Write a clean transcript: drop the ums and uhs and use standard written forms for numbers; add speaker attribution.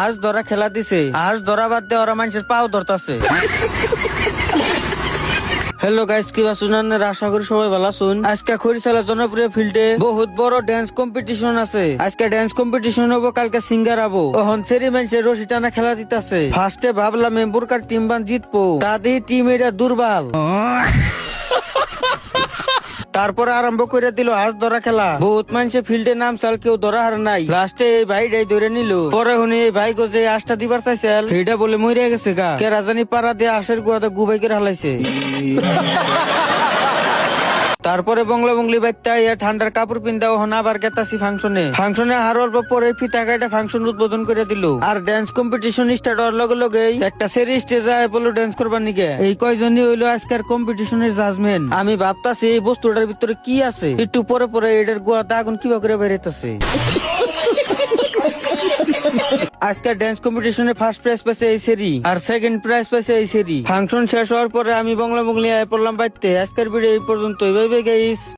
Speaker 1: আজ ধরা খেলা দিছে, আজ ধরা বাদ দিয়ে ওরা মানুষের পাও ধরতাছে। হ্যালো গাইস, কি শুনান? আশা করি সবাই ভালো আছেন। আজকে খরিশালা জনপ্রিয় ফিল্ডে বহুত বড় ড্যান্স কম্পিটিশন আছে। আজকে ড্যান্স কম্পিটিশন হবো, কালকে সিঙ্গার হবো। ওহন সেরি মানুষের রশি টানা খেলা দিতেছে। ফার্স্টে ভাবলাম এম্বুরকার টিম বান জিতবো, তাদের টিম এটা দুর্বল। তারপরে আরম্ভ করে দিল আজ ধরা খেলা। বহুত মানুষে ফিল্ডে নাম চাল, কেউ ধরা হার নাই। লাস্টে এই ভাইটাই ধরে নিল। পরে শুনি এই ভাই গো যে আশটা দিবার চাইছিল, সেইটা বলে মরে গেছে গা। কে রাজানি পাড়া দিয়ে আশের গুয়াতে গুবাইকে হালাইছে। তারপরে বংলা বংলি বাইতে ঠান্ডার কাপড় পিন্দাও হন আবার গেতাছি ফাংশনে আর অল্প পরে ফিতা কাটা ফাংশন উদ্বোধন করে দিল। আর ড্যান্স কম্পিটিশন স্টার্ট হওয়ার লগে লগে একটা সেরি স্টেজে বললো ড্যান্স করবার নিকে। এই কয়জনই হইলো আজকের কম্পিটিশনের জাজমেন্ট। আমি ভাবতাছি এই বস্তুটার ভিতরে কি আছে। একটু পরে পরে এটার গুয়াতে আগুন কিভাবে করে বেরোতেছে। আজকের ড্যান্স কম্পিটিশনে ফার্স্ট প্রাইজ পাইছে এই সেরি, আর সেকেন্ড প্রাইজ পাইছে এই সেরি। ফাংশন শেষ হওয়ার পরে আমি বংলা বংলি আয় পড়লাম বাইতে। আজকের ভিডিও এই পর্যন্ত। গাইস।